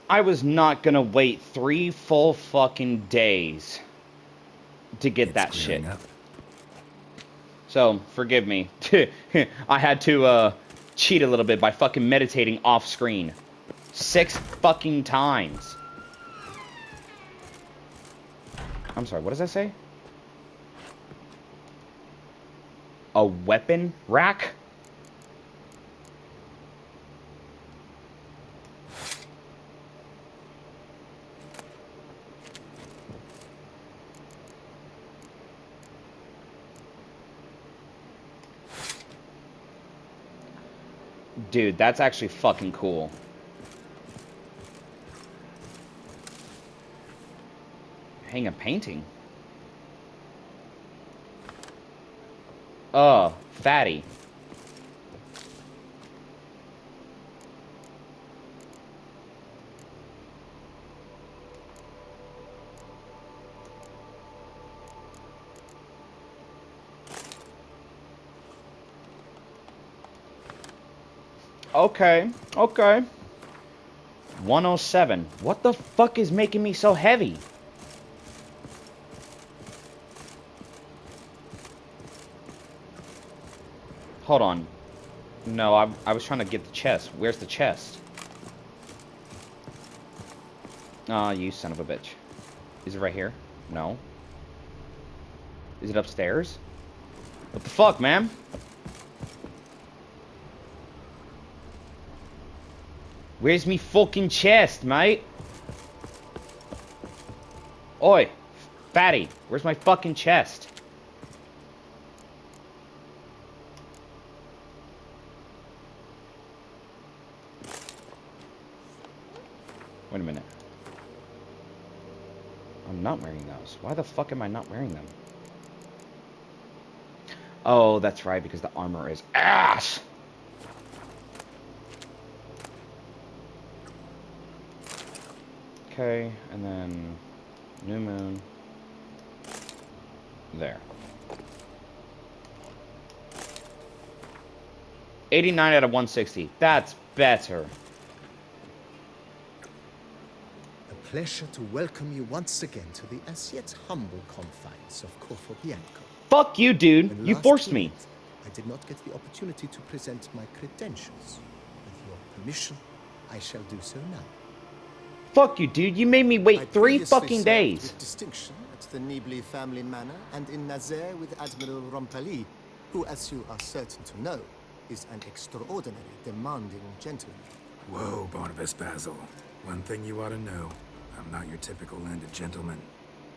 I was not gonna wait 3 full fucking days to get It's that shit. clearing up. So, forgive me. I had to, cheat a little bit by fucking meditating off screen. 6 fucking times. I'm sorry, what does that say? A weapon rack? Dude, that's actually fucking cool. Hang a painting. Fatty. Okay, okay. 107. What the fuck is making me so heavy? Hold on. No, I was trying to get the chest. Where's the chest? Aw, you son of a bitch. Is it right here? No. Is it upstairs? What the fuck, man? Where's me fucking chest, mate? Oi, fatty, where's my fucking chest? Wait a minute. I'm not wearing those. Why the fuck am I not wearing them? Oh, that's right, because the armor is ass! Okay, and then new moon. There. 89 out of 160. That's better. A pleasure to welcome you once again to the as yet humble confines of Corfo Bianco. Fuck you, dude. When You last forced we me. met, I did not get the opportunity to present my credentials. With your permission, I shall do so now. Fuck you, dude. You made me I wait 3 previously fucking served days. with distinction at the Nibli family manor and in Nazaire with Admiral Rompali, who, as you are certain to know, is an extraordinary, demanding gentleman. Whoa, Barnabas Basil. One thing you ought to know. I'm not your typical landed gentleman.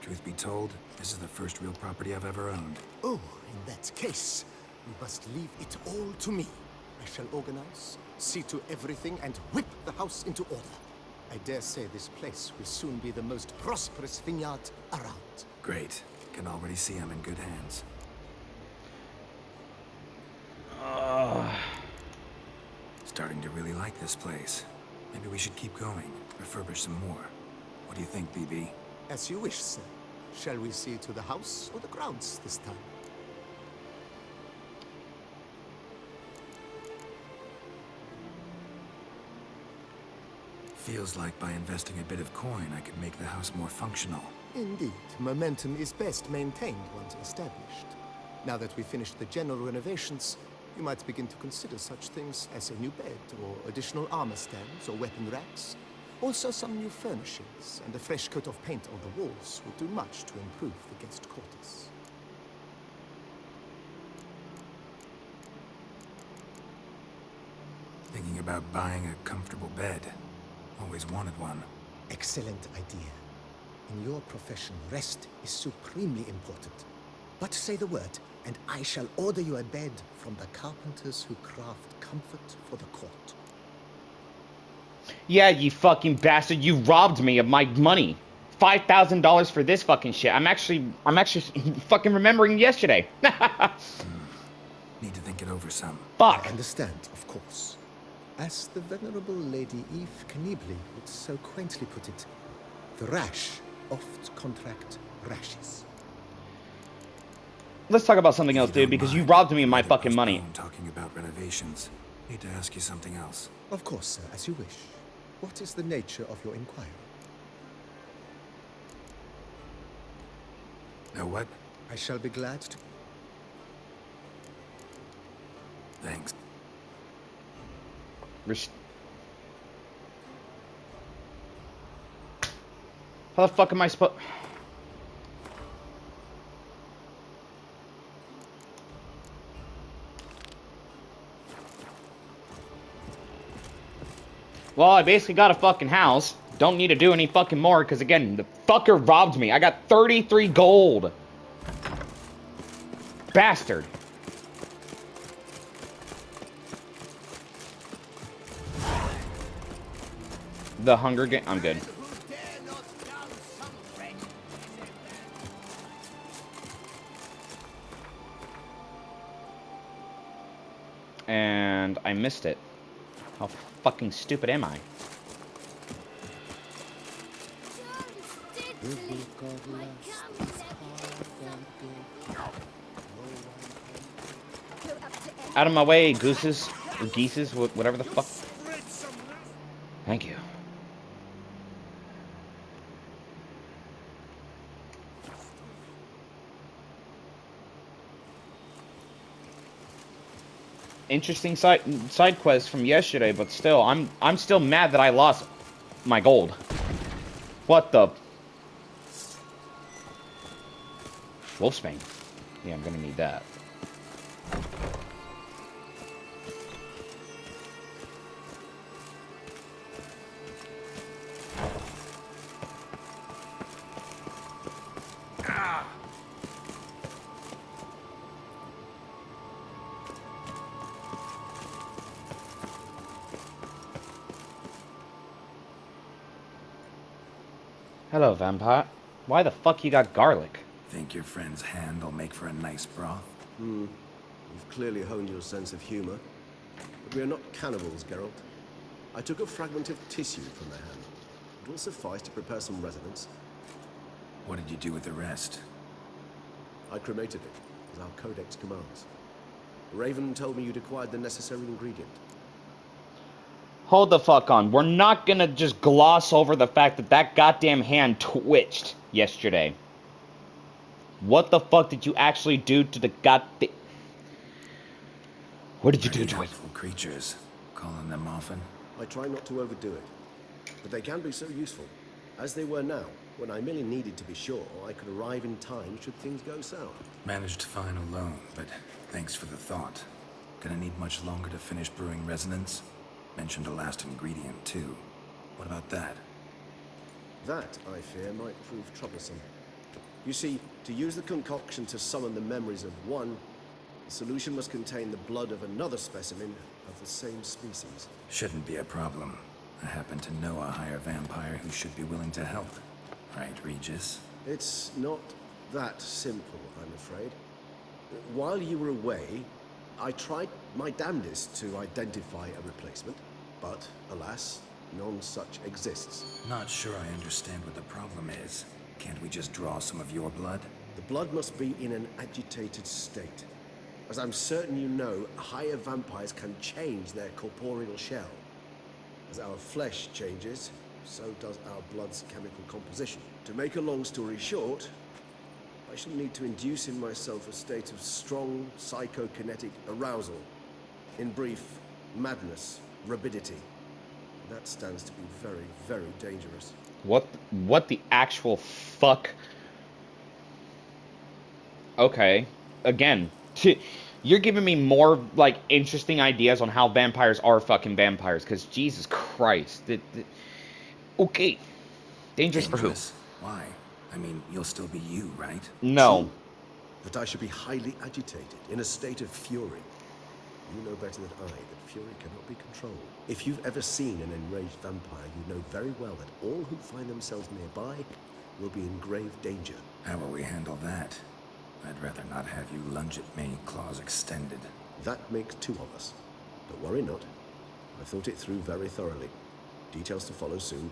Truth be told, this is the first real property I've ever owned. Oh, in that case, you must leave it all to me. I shall organize, see to everything, and whip the house into order. I dare say this place will soon be the most prosperous vineyard around. Great. Can already see I'm in good hands. Starting to really like this place. Maybe we should keep going, refurbish some more. What do you think, BB? As you wish, sir. Shall we see to the house or the grounds this time? Feels like by investing a bit of coin, I could make the house more functional. Indeed, momentum is best maintained once established. Now that we've finished the general renovations, you might begin to consider such things as a new bed, or additional armor stands, or weapon racks. Also some new furnishings, and a fresh coat of paint on the walls will do much to improve the guest quarters. Thinking about buying a comfortable bed. Always wanted one. Excellent idea. In your profession, rest is supremely important. But say the word, and I shall order you a bed from the carpenters who craft comfort for the court. Yeah, you fucking bastard. You robbed me of my money. $5,000 for this fucking shit. I'm actually fucking remembering yesterday. Need to think it over some. Fuck. I understand, of course. As the venerable Lady Eve Knebly would so quaintly put it, the rash oft contract rashes. Let's talk about something else, If you dude, don't because you mind, robbed me of my I'd rather fucking money. postpone talking about renovations. Need to ask you something else. Of course, sir, as you wish. What is the nature of your inquiry? Know what? I shall be glad to... Thanks. How the fuck am I supposed... Well, I basically got a fucking house. Don't need to do any fucking more, because again, the fucker robbed me. I got 33 gold. Bastard. The Hunger Game. I'm good. And I missed it. How fucking stupid am I? Out of my way, gooses. Or geeses, whatever the fuck. Thank you. Interesting side quest from yesterday, but still, I'm still mad that I lost my gold. What the? Wolfsbane. Yeah, I'm gonna need that. Hello, vampire. Why the fuck you got garlic? Think your friend's hand will make for a nice broth? You've clearly honed your sense of humor. But we are not cannibals, Geralt. I took a fragment of tissue from their hand. It will suffice to prepare some resonance. What did you do with the rest? I cremated it, as our codex commands. Raven told me you'd acquired the necessary ingredient. Hold the fuck on. We're not gonna just gloss over the fact that that goddamn hand twitched yesterday. What the fuck did you actually do to the goddamn... What did you do to it? Helpful creatures. Calling them often? I try not to overdo it. But they can be so useful. As they were now, when I merely needed to be sure I could arrive in time should things go sour. Managed fine alone, but thanks for the thought. Gonna need much longer to finish brewing resonance? Mentioned a last ingredient, too. What about that? That, I fear, might prove troublesome. You see, to use the concoction to summon the memories of one, the solution must contain the blood of another specimen of the same species. Shouldn't be a problem. I happen to know a higher vampire who should be willing to help. Right, Regis? It's not that simple, I'm afraid. While you were away, I tried my damnedest to identify a replacement, but alas, none such exists. Not sure I understand what the problem is. Can't we just draw some of your blood? The blood must be in an agitated state. As I'm certain you know, higher vampires can change their corporeal shell. As our flesh changes, so does our blood's chemical composition. To make a long story short, I shall need to induce in myself a state of strong psychokinetic arousal. In brief, madness, rabidity. That stands to be very, very dangerous. What the actual fuck? Okay. Again, you're giving me more, like, interesting ideas on how vampires are fucking vampires, because Jesus Christ. Okay. Dangerous for who? Why? I mean, you'll still be you, right? No. True. But I should be highly agitated, in a state of fury. You know better than I that fury cannot be controlled. If you've ever seen an enraged vampire, you know very well that all who find themselves nearby will be in grave danger. How will we handle that? I'd rather not have you lunge at me, claws extended. That makes two of us. But worry not. I thought it through very thoroughly. Details to follow soon.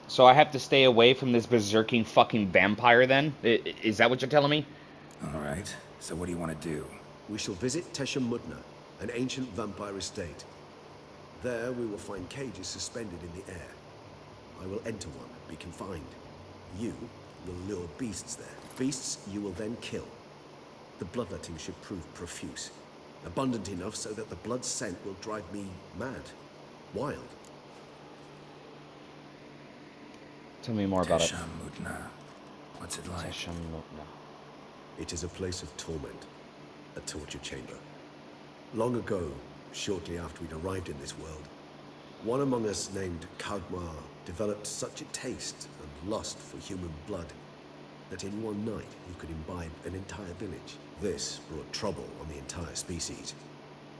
So I have to stay away from this berserking fucking vampire then? Is that what you're telling me? All right. So what do you want to do? We shall visit Tesha Mudna, an ancient vampire estate. There we will find cages suspended in the air. I will enter one, be confined. You will lure beasts there. Beasts you will then kill. The bloodletting should prove profuse. Abundant enough so that the blood scent will drive me mad. Wild. Tell me more about it. Teshamutna. What's it like? Teshamutna. It is a place of torment. A torture chamber. Long ago, shortly after we'd arrived in this world, one among us named Kagmar developed such a taste and lust for human blood that in one night he could imbibe an entire village. This brought trouble on the entire species.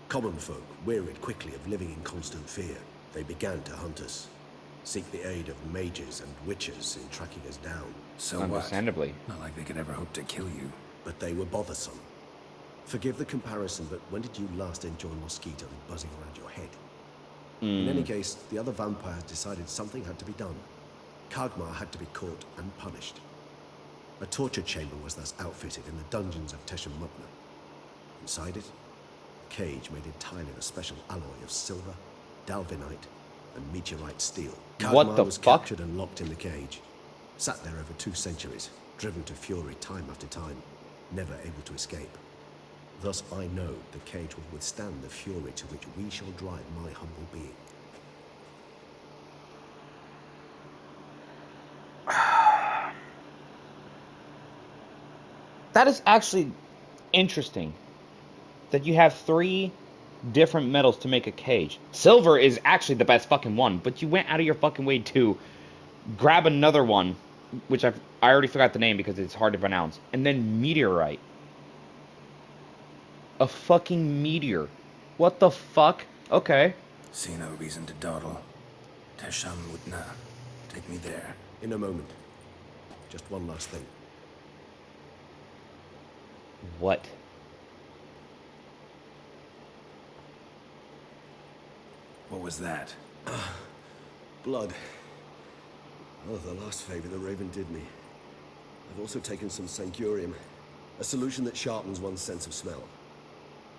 Common folk wearied quickly of living in constant fear. They began to hunt us, seek the aid of mages and witches in tracking us down. So what? Understandably. Not like they could ever hope to kill you. But they were bothersome. Forgive the comparison, but when did you last enjoy mosquitoes buzzing around your head? In any case, the other vampires decided something had to be done. Kagmar had to be caught and punished. A torture chamber was thus outfitted in the dungeons of Teshamutna. Inside it, a cage made entirely of a special alloy of silver, dalvinite, and meteorite steel. What Kagmar the was fuck? captured and locked in the cage. Sat there over 2 centuries, driven to fury time after time, never able to escape. Thus I know the cage will withstand the fury to which we shall drive my humble being. That is actually interesting. That you have 3 different metals to make a cage. Silver is actually the best fucking one, but you went out of your fucking way to grab another one, which I already forgot the name because it's hard to pronounce, and then meteorite. A fucking meteor. What the fuck? Okay. See no reason to dawdle. Teshamutna. Take me there. In a moment. Just one last thing. What? What was that? Blood. Oh, the last favor the Raven did me. I've also taken some Sancurium, a solution that sharpens one's sense of smell.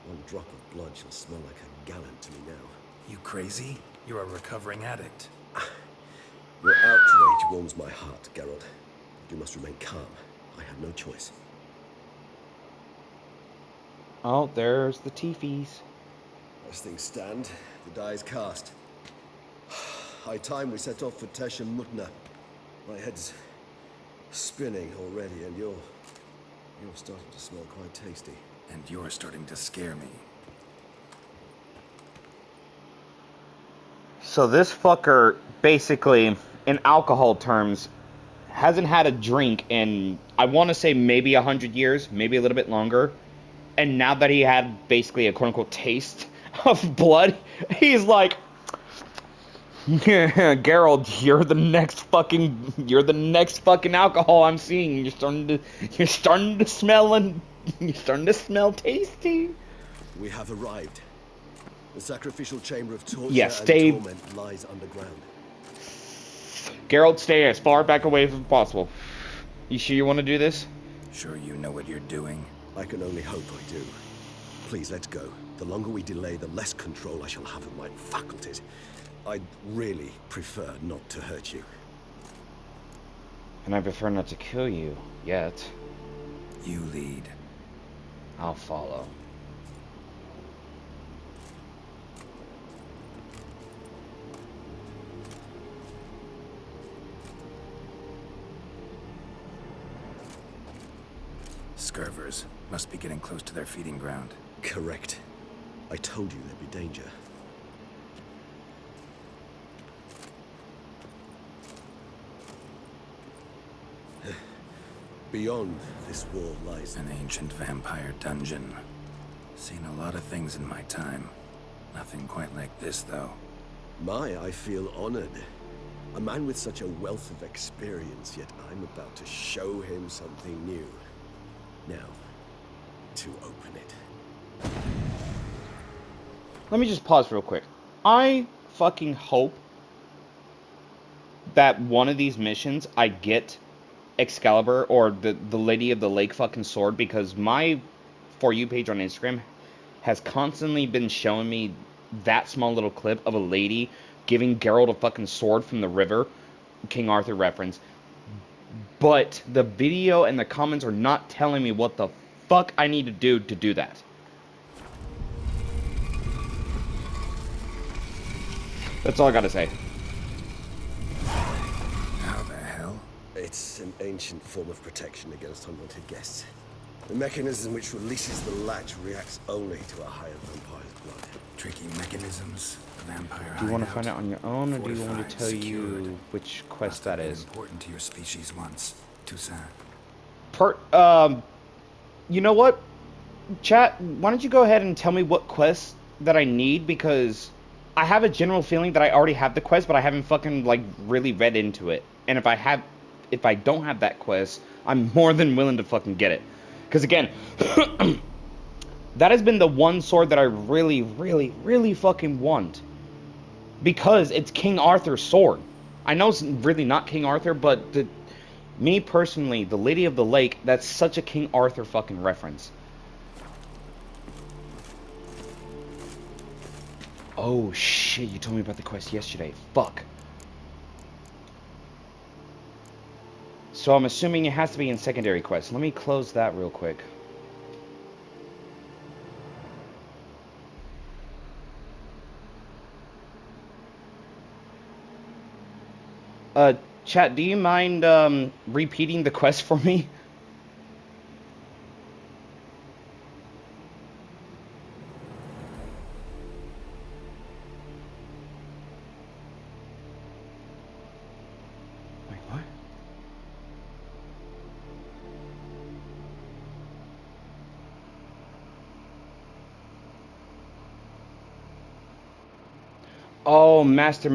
One drop of blood shall smell like a gallon to me now. You crazy? You're a recovering addict. Your outrage warms my heart, Geralt. You must remain calm. I have no choice. Oh, there's the teefies. As things stand, the die is cast. High time we set off for Teshamutna. My head's spinning already, and you're starting to smell quite tasty. And you're starting to scare me. So this fucker, basically, in alcohol terms, hasn't had a drink in, I want to say maybe 100 years, maybe a little bit longer. And now that he had basically a quote-unquote taste of blood, he's like, Geralt, you're the next fucking alcohol I'm seeing. You're starting to smell tasty. We have arrived. The sacrificial chamber of torture Yeah, stay- and torment lies underground. Geralt, stay as far back away as possible. You sure you want to do this? Sure you know what you're doing? I can only hope I do. Please, let's go. The longer we delay, the less control I shall have of my faculties. I'd really prefer not to hurt you. And I prefer not to kill you, yet. You lead. I'll follow. Scurvers. Must be getting close to their feeding ground. Correct. I told you there'd be danger. Beyond this wall lies An ancient vampire dungeon. Seen a lot of things in my time. Nothing quite like this, though. I feel honored. A man with such a wealth of experience, yet I'm about to show him something new. Now, to open it. Let me just pause real quick. I fucking hope that one of these missions I get Excalibur or the Lady of the Lake fucking sword, because my For You page on Instagram has constantly been showing me that small little clip of a lady giving Geralt a fucking sword from the river, King Arthur reference, but the video and the comments are not telling me what the fuck I need to do that. That's all I gotta say. How the hell? It's an ancient form of protection against unwanted guests. The mechanism which releases the latch reacts only to a higher vampire's blood. Tricky mechanisms, a vampire Do you want to hideout, find out on your own, or do you want me to fortified, tell secured. you which quest Must have that been is? important to your species once. Toussaint. You know what? Chat, why don't you go ahead and tell me what quest that I need, because I have a general feeling that I already have the quest, but I haven't fucking, like, really read into it. And if I don't have that quest, I'm more than willing to fucking get it. Because again, that has been the one sword that I really, really, really fucking want. Because it's King Arthur's sword. I know it's really not King Arthur, but me personally, the Lady of the Lake, that's such a King Arthur fucking reference. Oh shit, you told me about the quest yesterday. Fuck. So I'm assuming it has to be in secondary quests. Let me close that real quick. Chat, do you mind repeating the quest for me? Wait, what? Oh, master.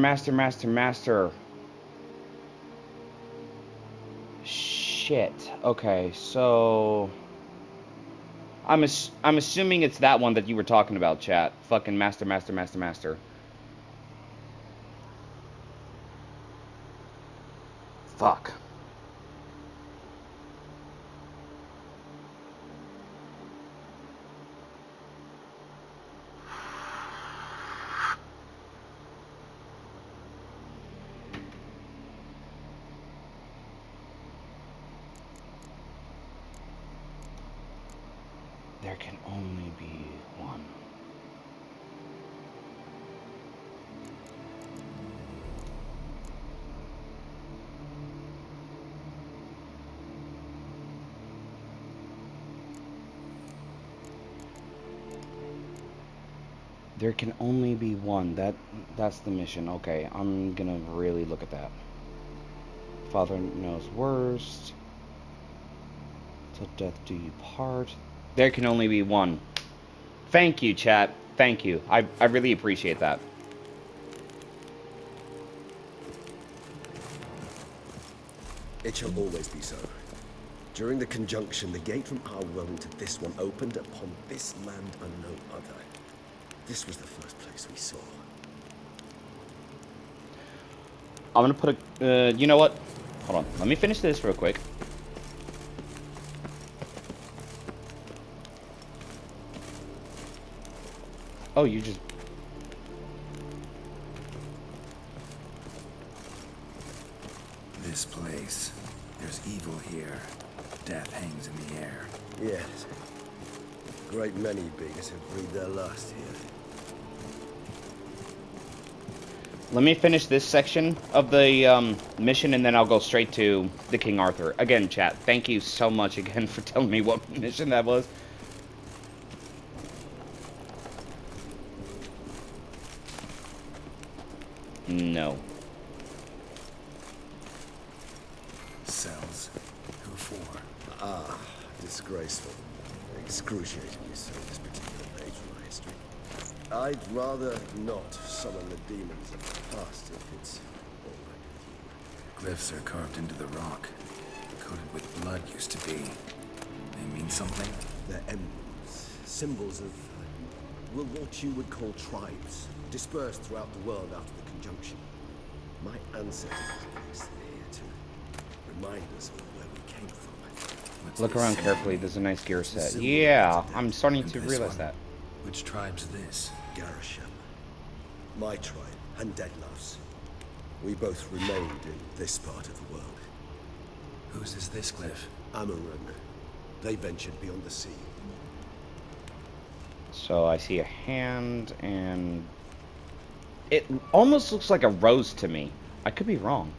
Shit. Okay, so I'm assuming it's that one that you were talking about, chat. Fucking master. Fuck. There can only be one. There can only be one. That's the mission. Okay, I'm gonna really look at that. Father knows worst. Till death do you part. There can only be one. Thank you, chat. Thank you. I really appreciate that. It shall always be so. During the conjunction, the gate from our realm to this one opened upon this land and no other. This was the first place we saw. I'm gonna put a... you know what? Hold on. Let me finish this real quick. Oh, you just... This place. There's evil here. Death hangs in the air. Yes. A great many beings have breathed their last here. Let me finish this section of the mission, and then I'll go straight to the King Arthur. Again, chat, thank you so much again for telling me what mission that was. No. Cells. Who for? Ah, disgraceful. Excruciating you so this particular page from our history. I'd rather not summon the demons of the past if it's all right with you. Glyphs are carved into the rock. Coated with blood used to be. They mean something? They're emblems, symbols of, well, what you would call tribes, dispersed throughout the world after the conjunction. My ancestors placed them here to remind us of where we came from. What's Look this around symbol? carefully, there's a nice gear set. Symbol Yeah, of I'm starting And to this realize one? that. Which tribe's this? Garisham, My tribe and Deadlove's. We both remained in this part of the world. Whose is this cliff? Amaran. They ventured beyond the sea. So I see a hand, and it almost looks like a rose to me. I could be wrong.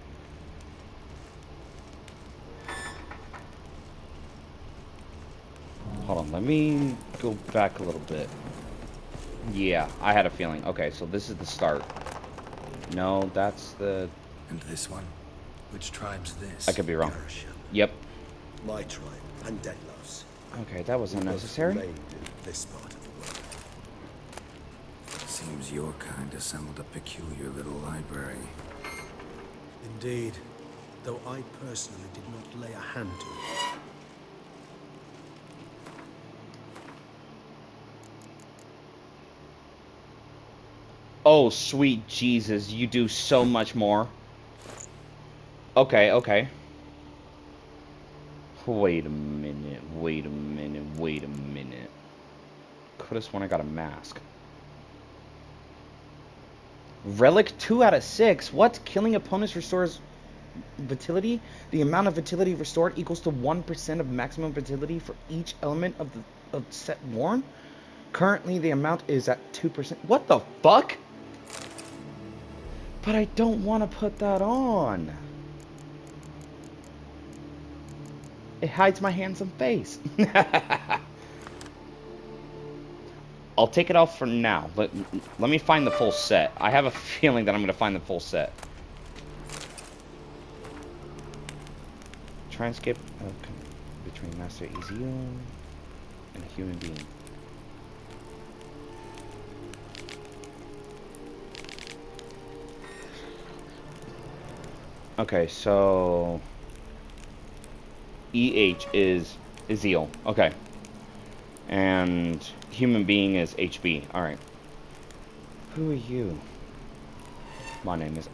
Hold on, let me go back a little bit. Yeah, I had a feeling. Okay, so this is the start. No, that's the... And this one? Which tribe's this? I could be wrong. Garisham. Yep. My tribe and Deadlove's. Okay, that was We both unnecessary. remained in this part of the world. Seems your kind assembled a peculiar little library. Indeed, though I personally did not lay a hand to it. Oh, sweet Jesus, you do so much more. Okay, okay. Wait a minute, wait a minute, wait a minute. Could've sworn I got a mask. Relic 2 out of 6? What? Killing opponents restores vitality? The amount of vitality restored equals to 1% of maximum vitality for each element of the set worn? Currently, the amount is at 2%. What the fuck? But I don't want to put that on. It hides my handsome face. I'll take it off for now. Let me find the full set. I have a feeling that I'm going to find the full set. Transcript between Master Ezekiel and a human being. Okay, so EH is Ezeal. Okay. And human being is HB. Alright. Who are you? My name is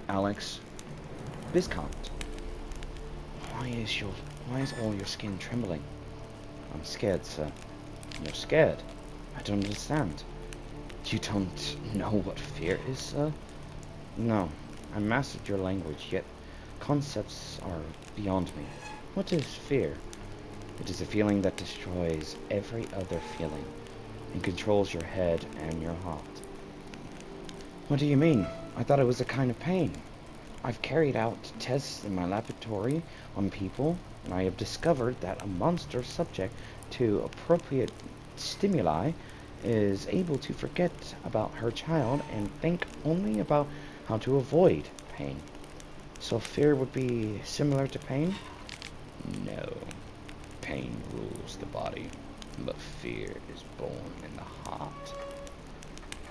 Alex Viscount. Why is all your skin trembling? I'm scared, sir. You're scared? I don't understand. You don't know what fear is, sir? No. I mastered your language, yet concepts are beyond me. What is fear? It is a feeling that destroys every other feeling and controls your head and your heart. What do you mean? I thought it was a kind of pain. I've carried out tests in my laboratory on people, and I have discovered that a monster subject to appropriate stimuli is able to forget about her child and think only about how to avoid pain. So fear would be similar to pain? No. Pain rules the body, but fear is born in the heart.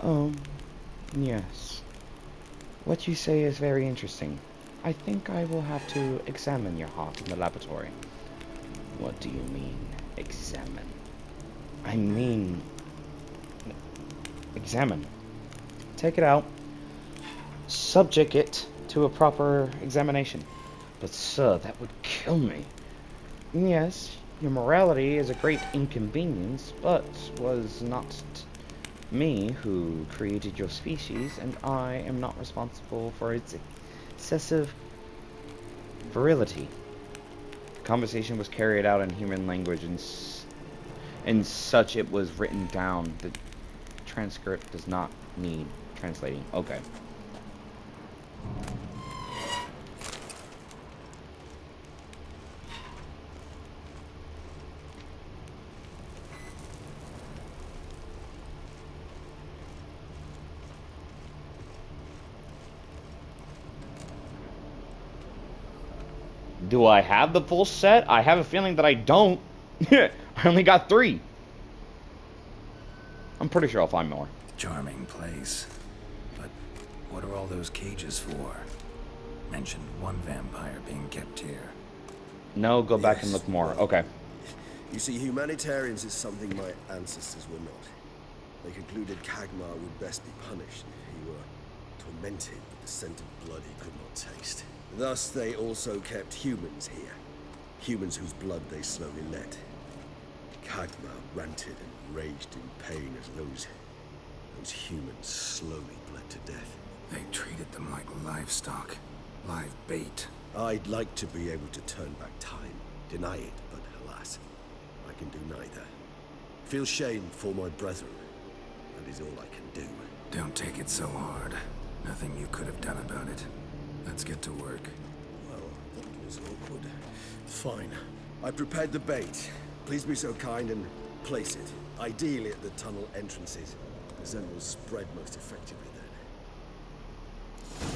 Oh, yes. What you say is very interesting. I think I will have to examine your heart in the laboratory. What do you mean, examine? I mean... examine. Take it out. Subject it to a proper examination. But sir, that would kill me. Yes, your morality is a great inconvenience, but was not me who created your species, and I am not responsible for its excessive virility. The conversation was carried out in human language, and such it was written down. The transcript does not need translating. Okay. Do I have the full set? I have a feeling that I don't. I only got 3. I'm pretty sure I'll find more. Charming place. But what are all those cages for? Mentioned one vampire being kept here. No, go back and Yes, look more. well, Okay. You see, humanitarians is something my ancestors were not. They concluded Kagmar would best be punished if he were tormented with the scent of blood he could not taste. Thus, they also kept humans here. Humans whose blood they slowly let. Kagmar ranted and raged in pain as those Those humans slowly bled to death. They treated them like livestock. Live bait. I'd like to be able to turn back time, deny it, but alas, I can do neither. Feel shame for my brethren. That is all I can do. Don't take it so hard. Nothing you could have done about it. Let's get to work. Well, that was awkward. Fine. I prepared the bait. Please be so kind and place it, ideally at the tunnel entrances. The scent will spread most effectively then.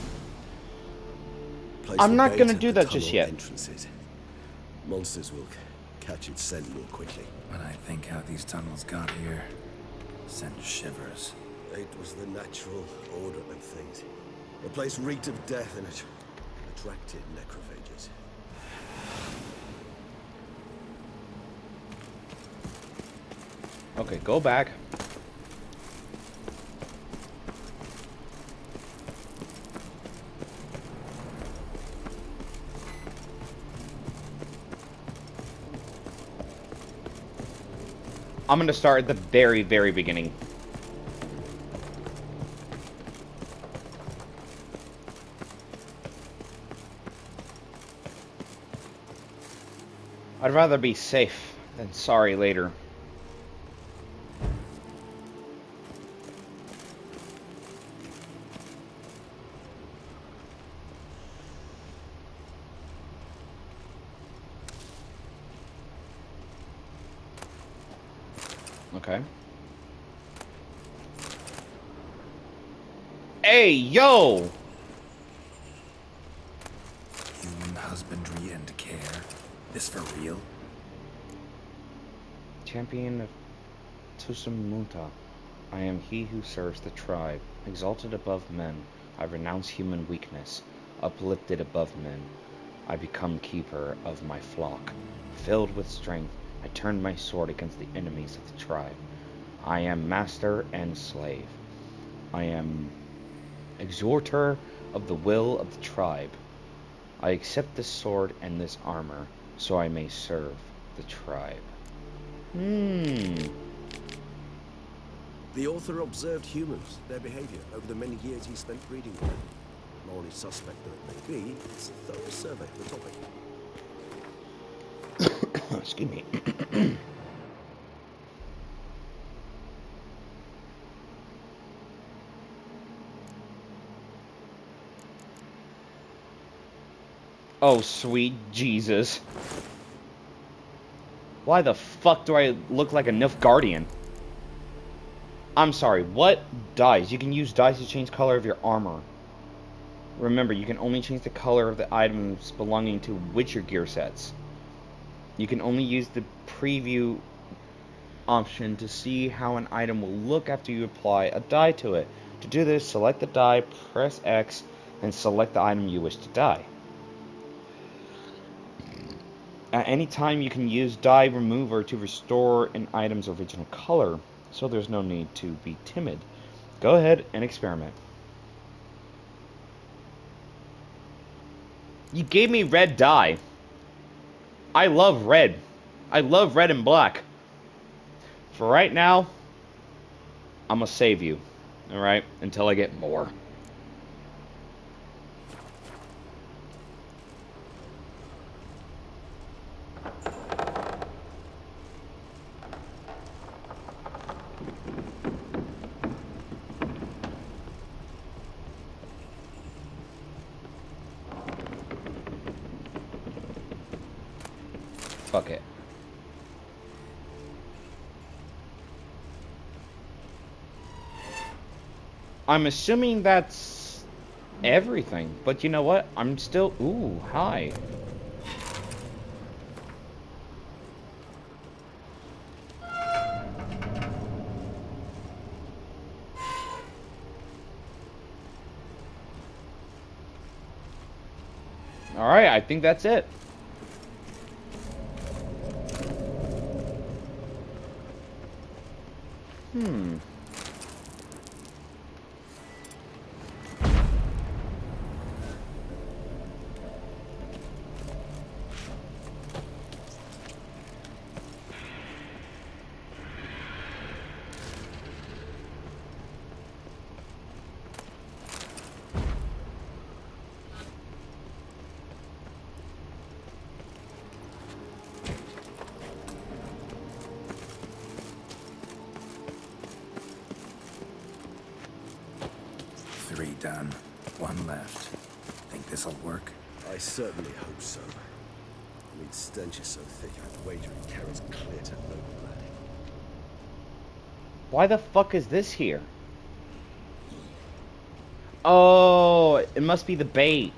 Place I'm the not bait gonna at do the that just tunnel yet. Entrances. Monsters will catch its scent more quickly. When I think how these tunnels got here, send shivers. It was the natural order of things. The place reeked of death and it attracted necrophages. Okay, go back. I'm gonna start at the very, very beginning. I'd rather be safe than sorry later. Okay. Hey, yo! Human husbandry and care. This for real? Champion of Tusumuta. I am he who serves the tribe. Exalted above men, I renounce human weakness. Uplifted above men, I become keeper of my flock. Filled with strength, I turn my sword against the enemies of the tribe. I am master and slave. I am exhorter of the will of the tribe. I accept this sword and this armor, so I may serve the tribe. The author observed humans, their behavior, over the many years he spent reading them. Morally suspect that it may be, it's a thorough survey of the topic. Excuse me. Oh, sweet Jesus. Why the fuck do I look like a Nilfgaardian? I'm sorry, what dyes? You can use dyes to change color of your armor. Remember, you can only change the color of the items belonging to Witcher gear sets. You can only use the preview option to see how an item will look after you apply a dye to it. To do this, select the dye, press X, and select the item you wish to dye. At any time, you can use dye remover to restore an item's original color, so there's no need to be timid. Go ahead and experiment. You gave me red dye. I love red. I love red and black. For right now, I'm gonna save you. Alright? Until I get more. Fuck it. I'm assuming that's everything, but you know what? I'm still... Ooh, hi. Alright, I think that's it. 3 done. 1 left. Think this'll work? I certainly hope so. I mean, stench is so thick, I'd wager it carries clear to no blood. Why the fuck is this here? Oh, it must be the bait.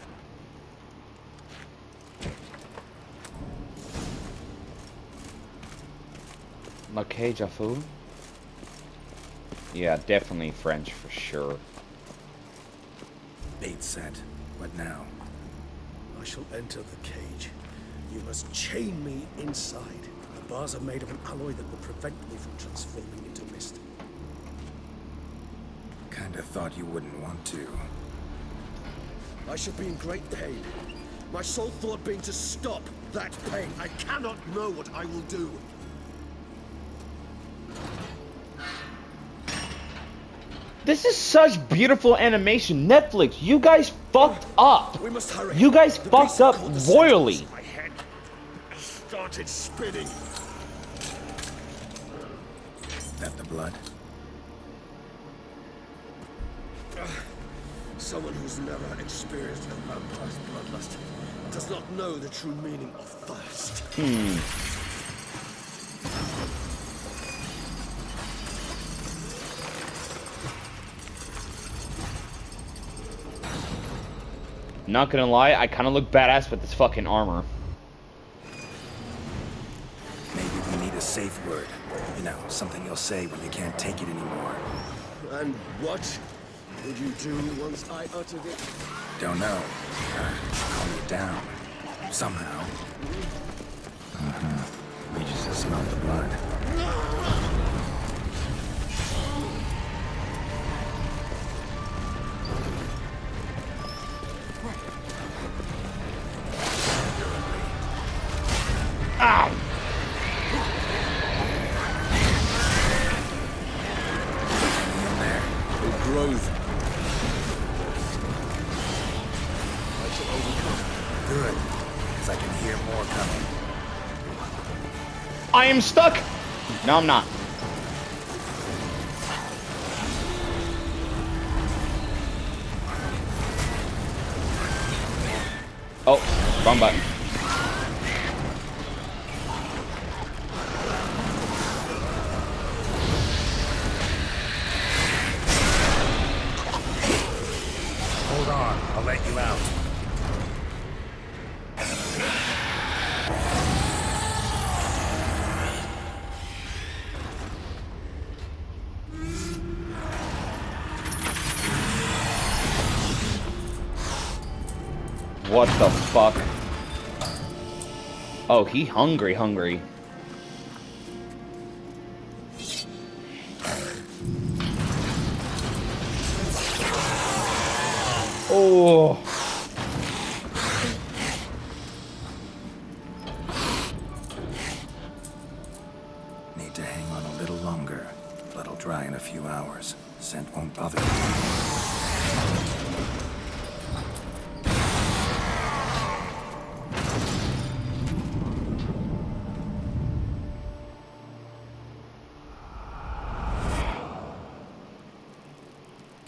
La cage à fou? Yeah, definitely French for sure. Bait set. What now? I shall enter the cage. You must chain me inside. The bars are made of an alloy that will prevent me from transforming into mist. Kinda thought you wouldn't want to. I shall be in great pain. My sole thought being to stop that pain. I cannot know what I will do. This is such beautiful animation. Netflix, you guys fucked up. We must hurry. You guys The fucked beast up caught the royally. sentence. My head started spinning. That the blood? Someone who's never experienced a vampire's bloodlust does not know the true meaning of thirst. Not gonna lie, I kind of look badass with this fucking armor. Maybe we need a safe word. You know, something you'll say when you can't take it anymore. And what would you do once I uttered it? Don't know. Calm you down. Somehow. We just smell the blood. Ow! In there. It grows. I shall overcome. Good. Because I can hear more coming. I am stuck! No, I'm not. Oh, wrong button. Hold on. I'll let you out. What the fuck? Oh, he hungry. Oh. Need to hang on a little longer. Blood'll dry in a few hours. Scent won't bother you.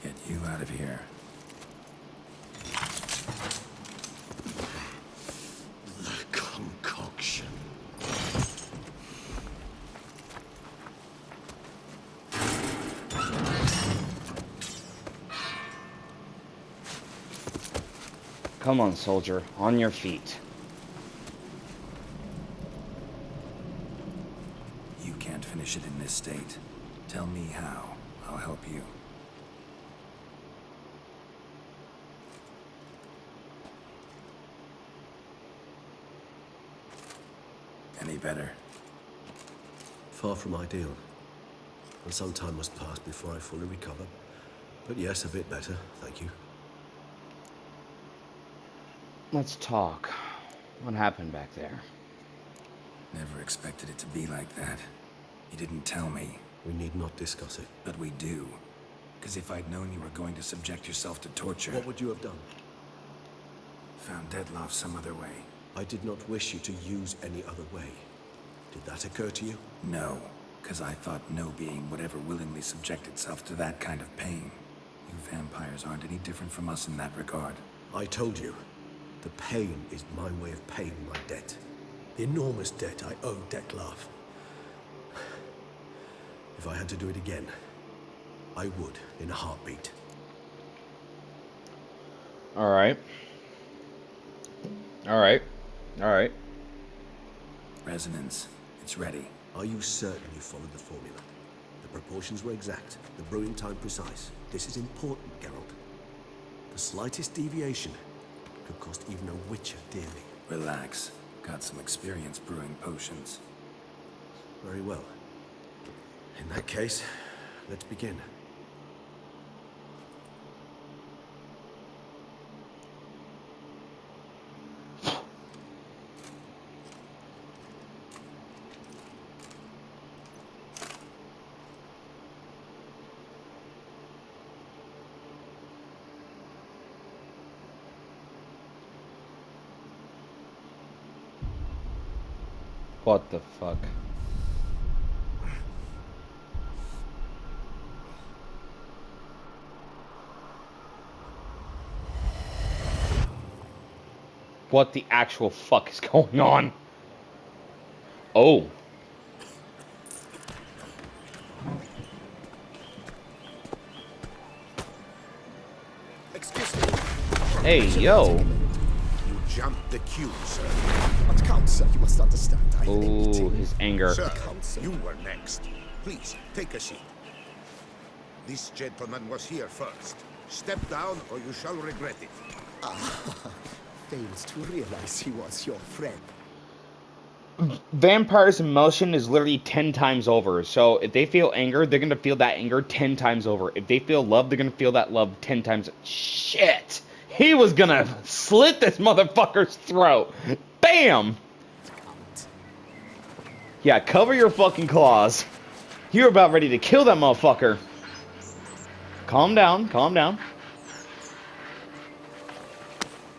Get you out of here. The concoction. Come on, soldier. On your feet. You can't finish it in this state. Tell me how. I'll help you. Any better? Far from ideal. And some time must pass before I fully recover. But yes, a bit better, thank you. Let's talk. What happened back there? Never expected it to be like that. You didn't tell me, We need not discuss it. but we do. Because if I'd known you were going to subject yourself to torture, What would you have done? found Deadloff some other way. I did not wish you to use any other way. Did that occur to you? No, because I thought no being would ever willingly subject itself to that kind of pain. You vampires aren't any different from us in that regard. I told you, the pain is my way of paying my debt. The enormous debt I owe Dettlaff. If I had to do it again, I would in a heartbeat. Alright. Alright. Alright. Resonance. It's ready. Are you certain you followed the formula? The proportions were exact, the brewing time precise. This is important, Geralt. The slightest deviation could cost even a witcher dearly. Relax. Got some experience brewing potions. Very well. In that case, let's begin. What the fuck? What the actual fuck is going on? Oh. Excuse me. Hey, yo. You jumped the queue, sir. But Count, sir, you must understand. I'm Ooh, eating. his anger. Sir, Count, sir. You were next. Please, take a seat. This gentleman was here first. Step down or you shall regret it. Fails to realize he was your friend. Vampires' emotion is literally 10 times over. So if they feel anger, they're gonna feel that anger 10 times over. If they feel love, they're gonna feel that love 10 times. Shit! He was gonna slit this motherfucker's throat. Bam! Yeah, cover your fucking claws. You're about ready to kill that motherfucker. Calm down, calm down.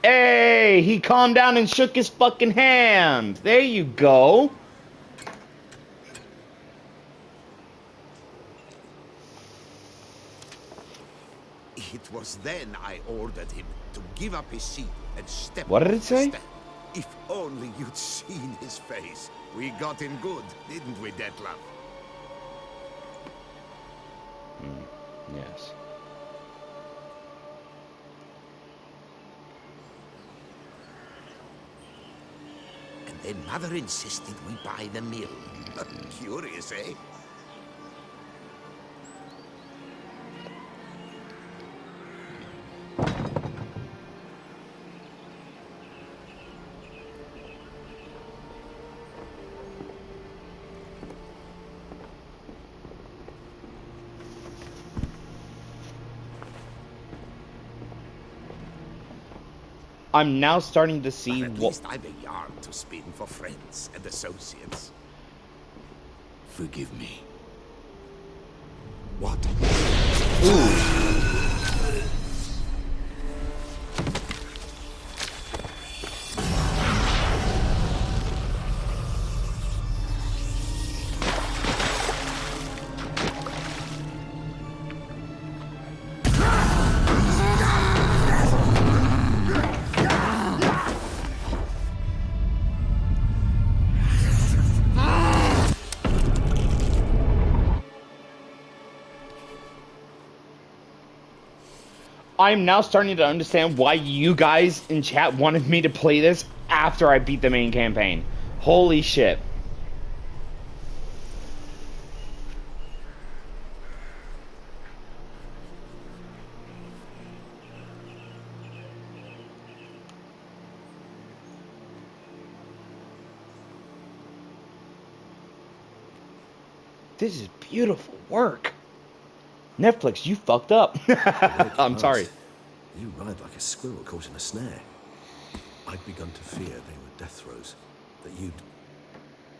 Hey, he calmed down and shook his fucking hand. There you go. It was then I ordered him to give up his seat and step What did off it the say? step. If only you'd seen his face. We got him good, didn't we, Dettlaff? Yes. And then Mother insisted we buy the mill. Curious, eh? I'm now starting to see But at what. least I've a yarn to spin for friends and associates. Forgive me. What? I'm now starting to understand why you guys in chat wanted me to play this after I beat the main campaign. Holy shit. This is beautiful work. Netflix, you fucked up. I'm sorry. You ride like a squirrel caught in a snare. I'd begun to fear they were death throes, that you'd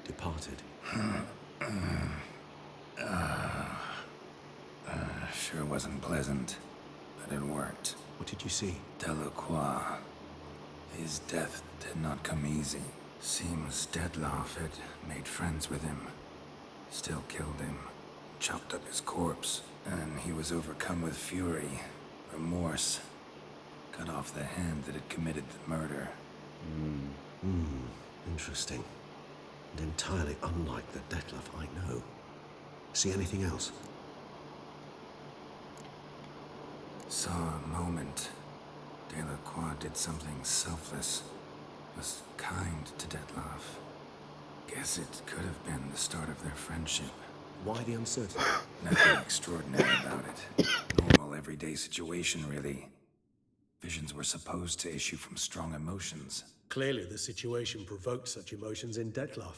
departed. Sure wasn't pleasant, but it worked. What did you see? Delacroix. His death did not come easy. Seems Dettlaff had made friends with him. Still killed him. Chopped up his corpse. And he was overcome with fury. Remorse. Cut off the hand that had committed the murder. Interesting. And entirely unlike the Detlef I know. See anything else? Saw a moment. Delacroix did something selfless. Was kind to Detlef. Guess it could have been the start of their friendship. Why the uncertainty? Nothing extraordinary about it. Normal, everyday situation, really. Visions were supposed to issue from strong emotions. Clearly, the situation provoked such emotions in Detlef.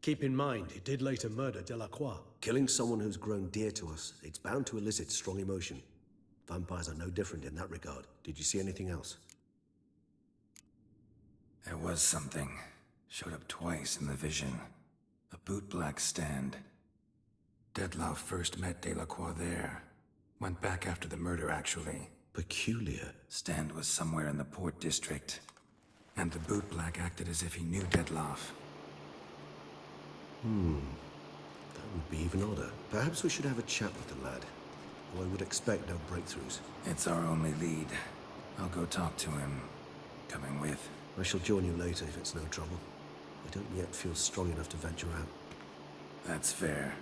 Keep in mind, he did later murder Delacroix. Killing someone who's grown dear to us, it's bound to elicit strong emotion. Vampires are no different in that regard. Did you see anything else? There was something. Showed up twice in the vision. A bootblack stand. Detlef first met Delacroix there. Went back after the murder, actually. Peculiar. Stand was somewhere in the Port District. And the bootblack acted as if he knew Detlef. That would be even odder. Perhaps we should have a chat with the lad. Though I would expect no breakthroughs. It's our only lead. I'll go talk to him. Coming with. I shall join you later if it's no trouble. I don't yet feel strong enough to venture out. That's fair.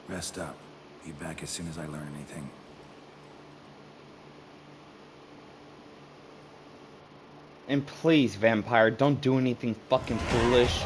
Rest up. Be back as soon as I learn anything. And please, vampire, don't do anything fucking foolish.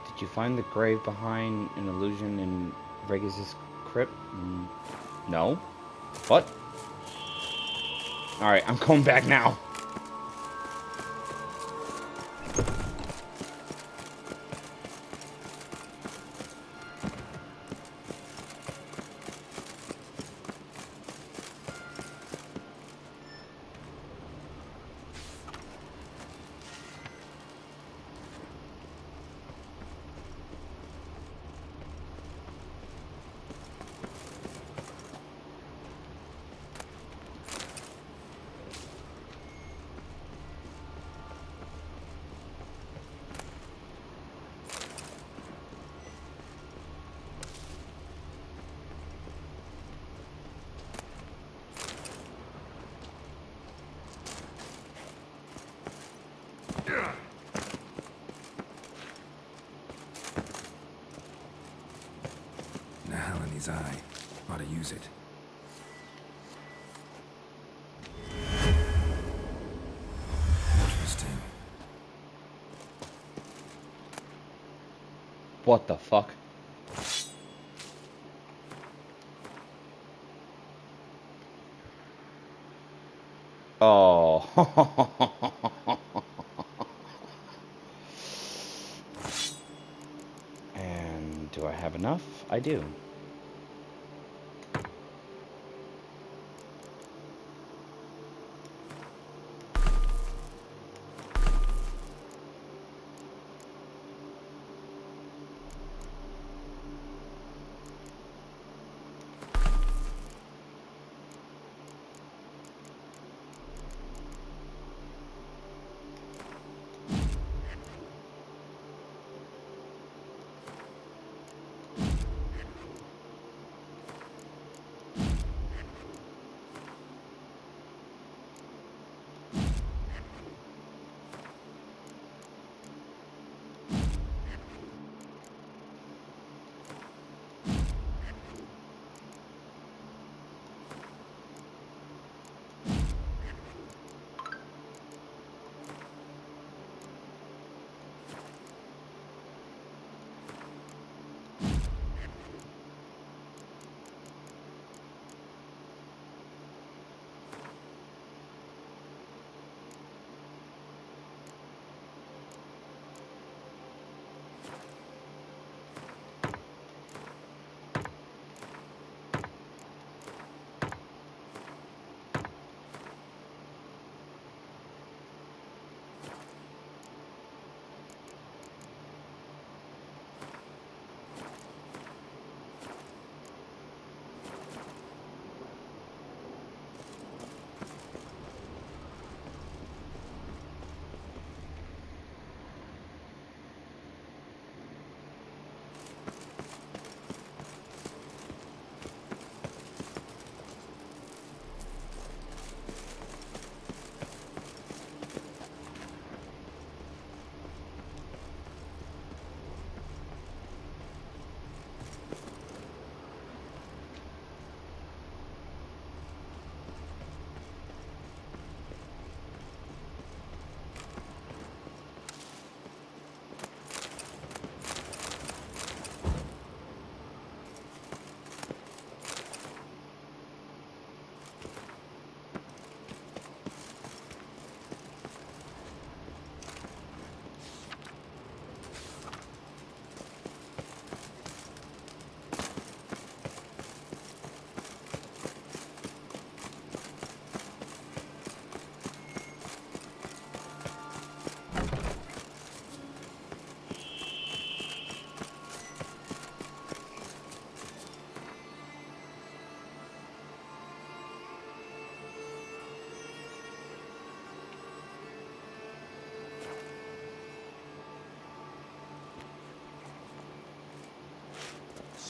Did you find the grave behind an illusion in Regis' crypt? No? What? Alright, I'm going back now. His eye. Ought to use it. Interesting. What the fuck? Oh. And do I have enough? I do.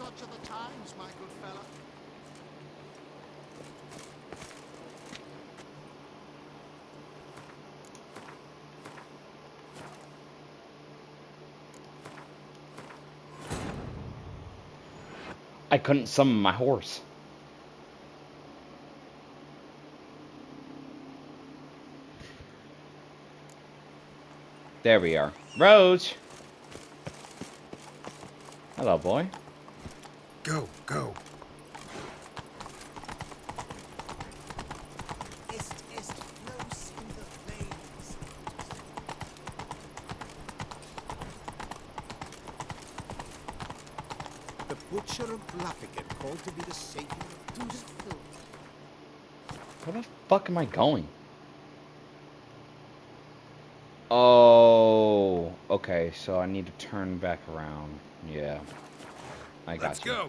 such are the times, my good fella. I couldn't summon my horse. There we are. Rose! Hello, boy. Go, go. Est flows in the veins. The Butcher of Bluffigan, called to be the savior of Deuce. Where the fuck am I going? Oh, okay, so I need to turn back around. Yeah. I got Let's you. go.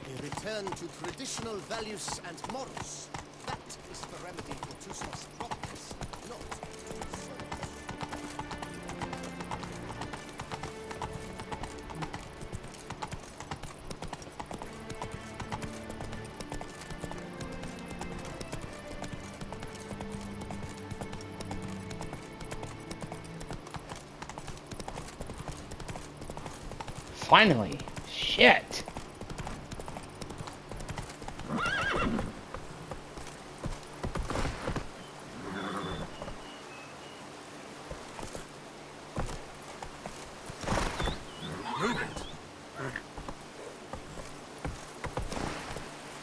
A return to traditional values and morals. That is the remedy for Tusmos problems, not Finally! Shit!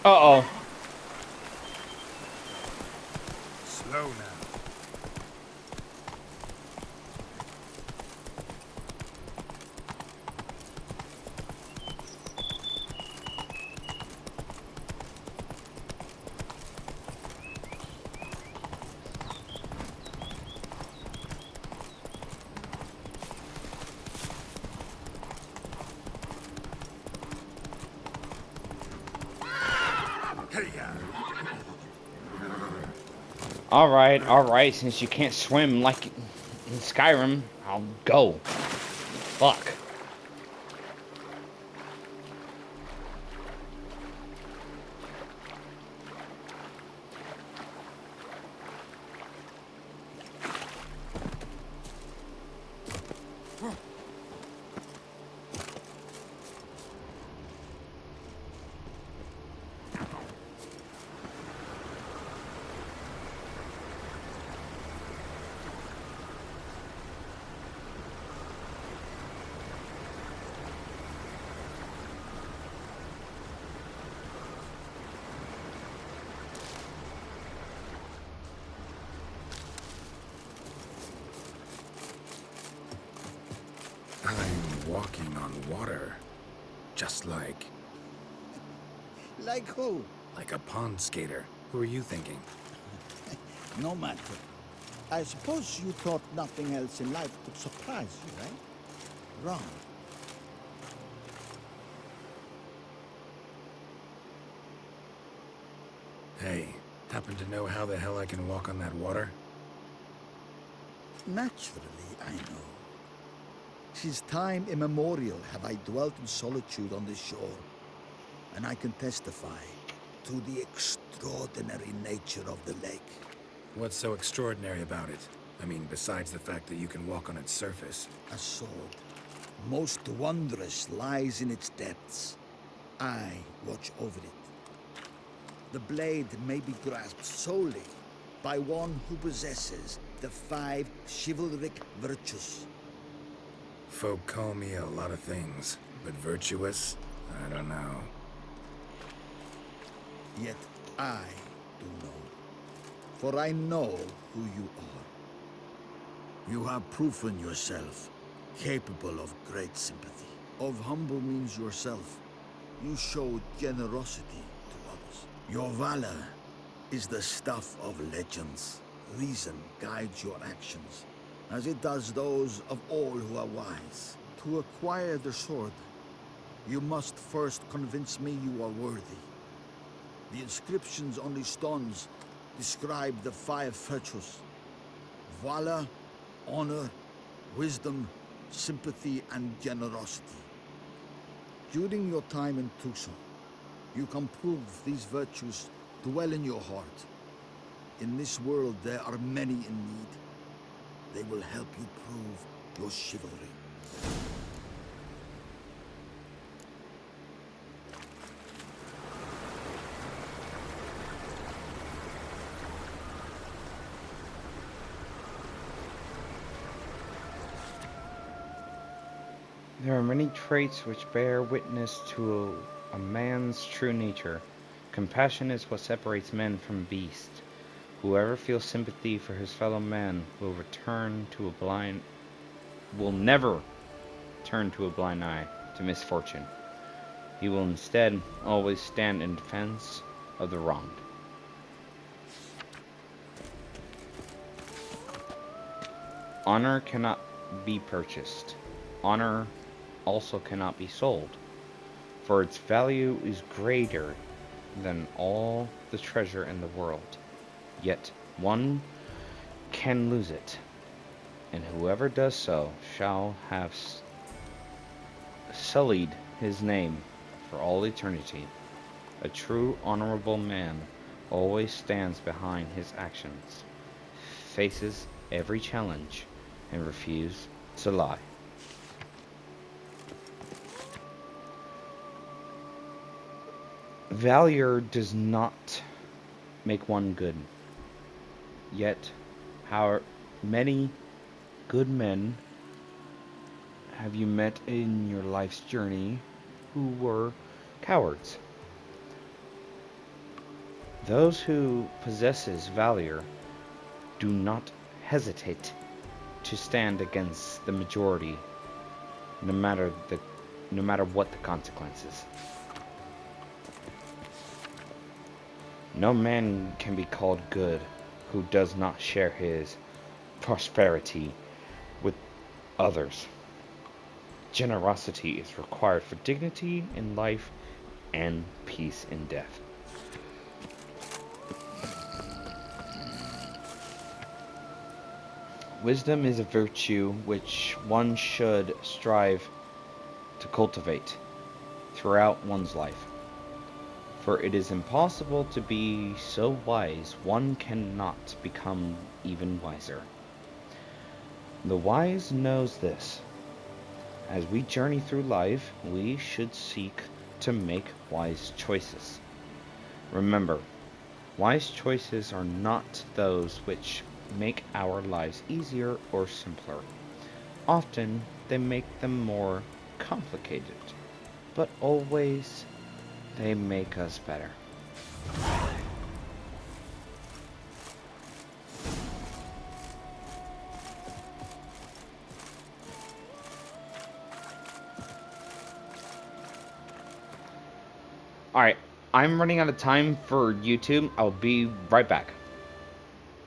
Uh-oh. Slow now. Alright, since you can't swim like in Skyrim, I'll go. Fuck. I'm walking on water. Just like Who? a pond skater. Who are you thinking? No matter. I suppose you thought nothing else in life could surprise you, right? Wrong. Hey, happen to know how the hell I can walk on that water? Naturally, I know. Since time immemorial have I dwelt in solitude on this shore, and I can testify to the extraordinary nature of the lake. What's so extraordinary about it? I mean, besides the fact that you can walk on its surface. A sword, most wondrous, lies in its depths. I watch over it. The blade may be grasped solely by one who possesses the 5 chivalric virtues. Folk call me a lot of things, but virtuous? I don't know. Yet I do know, for I know who you are. You have proven yourself capable of great sympathy. Of humble means yourself, you showed generosity to others. Your valor is the stuff of legends. Reason guides your actions. as it does those of all who are wise. To acquire the sword, you must first convince me you are worthy. The inscriptions on the stones describe the 5 virtues: valor, honor, wisdom, sympathy, and generosity. During your time in Tucson, you can prove these virtues dwell in your heart. In this world, there are many in need. They will help you prove your chivalry. There are many traits which bear witness to a man's true nature. Compassion is what separates men from beasts. Whoever feels sympathy for his fellow man will never turn to a blind eye to misfortune. He will instead always stand in defense of the wronged. Honor cannot be purchased. Honor also cannot be sold, for its value is greater than all the treasure in the world. Yet one can lose it, and whoever does so shall have sullied his name for all eternity. A true honorable man always stands behind his actions, faces every challenge, and refuses to lie. Valor does not make one good. Yet, how many good men have you met in your life's journey who were cowards? Those who possesses valor do not hesitate to stand against the majority, no matter what the consequences. No man can be called good who does not share his prosperity with others. Generosity is required for dignity in life and peace in death. Wisdom is a virtue which one should strive to cultivate throughout one's life. For it is impossible to be so wise one cannot become even wiser. The wise knows this. As we journey through life, we should seek to make wise choices. Remember, wise choices are not those which make our lives easier or simpler. Often they make them more complicated, but always they make us better. Alright, I'm running out of time for YouTube. I'll be right back.